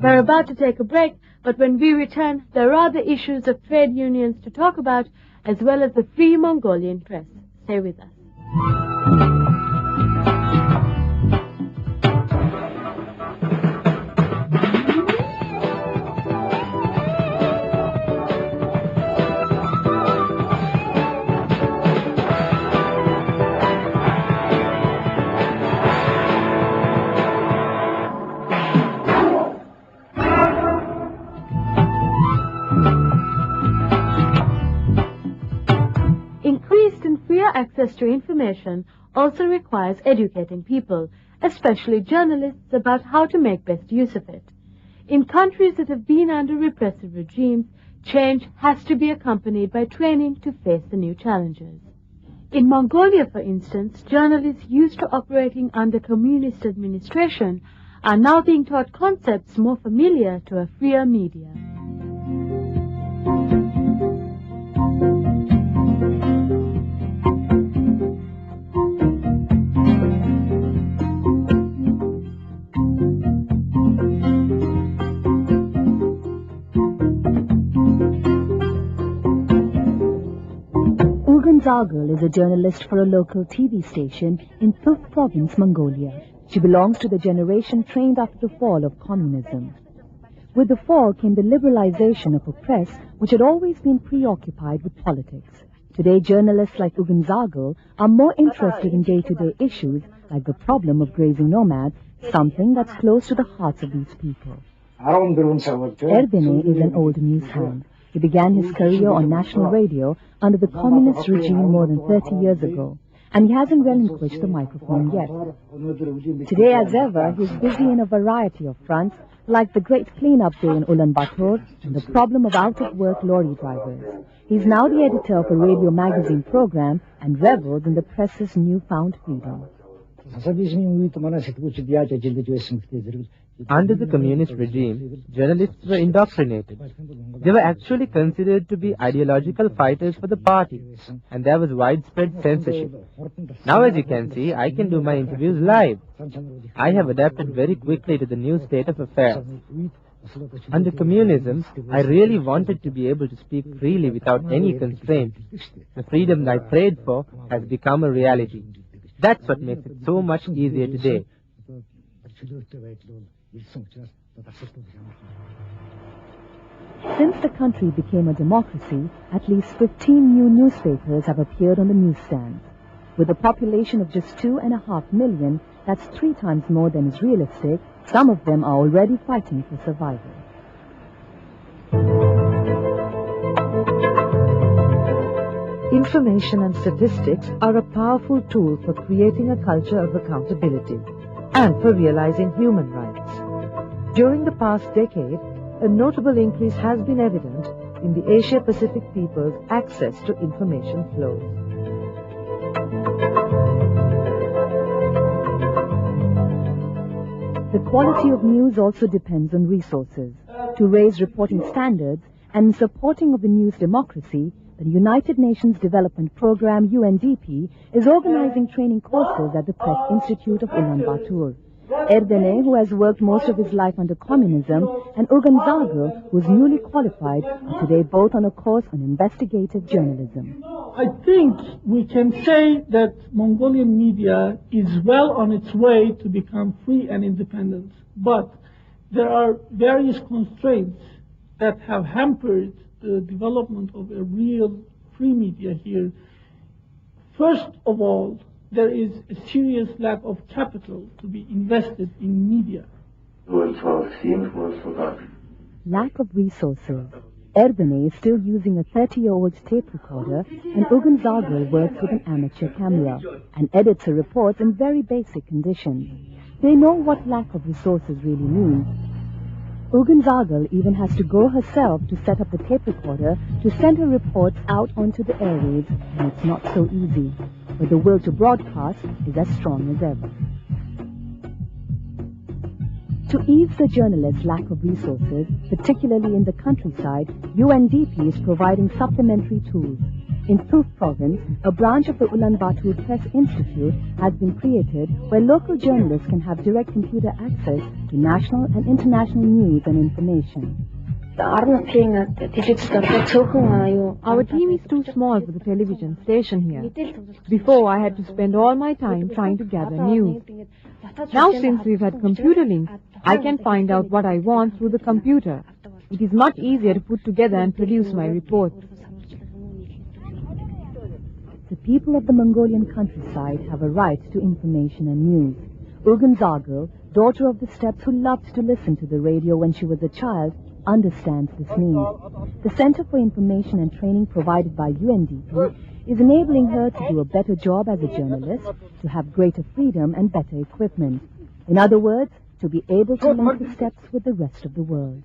We're about to take a break, but when we return, there are the issues of trade unions to talk about, as well as the free Mongolian press. Stay with us. Increased and freer access to information also requires educating people, especially journalists, about how to make best use of it. In countries that have been under repressive regimes, change has to be accompanied by training to face the new challenges. In Mongolia, for instance, journalists used to operating under communist administration are now being taught concepts more familiar to a freer media. Zagal is a journalist for a local TV station in Tuf province, Mongolia. She belongs to the generation trained after the fall of communism. With the fall came the liberalization of a press which had always been preoccupied with politics. Today, journalists like Ugan Zagal are more interested in day-to-day issues like the problem of grazing nomads, something that's close to the hearts of these people. Erdene is an old news hound. He began his career on national radio under the communist regime more than 30 years ago, and he hasn't relinquished the microphone yet. Today, as ever, he's busy in a variety of fronts, like the great cleanup day in Ulaanbaatar and the problem of out-of-work lorry drivers. He's now the editor of a radio magazine program and revels in the press's newfound freedom. Under the communist regime, journalists were indoctrinated. They were actually considered to be ideological fighters for the party, and there was widespread censorship. Now, as you can see, I can do my interviews live. I have adapted very quickly to the new state of affairs. Under communism, I really wanted to be able to speak freely without any constraint. The freedom I prayed for has become a reality. That's what makes it so much easier today. Since the country became a democracy, at least 15 new newspapers have appeared on the newsstands. With a population of just 2.5 million, that's 3 times more than is realistic. Some of them are already fighting for survival. Information and statistics are a powerful tool for creating a culture of accountability and for realizing human rights. During the past decade, a notable increase has been evident in the Asia-Pacific people's access to information flows. The quality of news also depends on resources. To raise reporting standards and in supporting of the news democracy, the United Nations Development Program, UNDP, is organizing training courses at the Press Institute of Ulaanbaatar. Erdene, who has worked most of his life under communism, and Ugan Zagal, who is newly qualified, are today both on a course on investigative journalism. I think we can say that Mongolian media is well on its way to become free and independent, but there are various constraints that have hampered the development of a real free media here. First of all, there is a serious lack of capital to be invested in media. Lack of resources. Erdene is still using a 30-year-old tape recorder, and Ugan Zagal works with an amateur camera and edits her reports in very basic conditions. They know what lack of resources really means. Ugan Zagal even has to go herself to set up the tape recorder to send her reports out onto the airwaves, and it's not so easy. But the will to broadcast is as strong as ever. To ease the journalists' lack of resources, particularly in the countryside, UNDP is providing supplementary tools. In Suf province, a branch of the Ulaanbaatar Press Institute has been created where local journalists can have direct computer access to national and international news and information. Our team is too small for the television station here. Before, I had to spend all my time trying to gather news. Now, since we've had computer links, I can find out what I want through the computer. It is much easier to put together and produce my reports. The people of the Mongolian countryside have a right to information and news. Ugan Zargal, daughter of the steppes who loved to listen to the radio when she was a child, understands this need. The Center for Information and Training provided by UNDP is enabling her to do a better job as a journalist, to have greater freedom and better equipment. In other words, to be able to link the steppes with the rest of the world.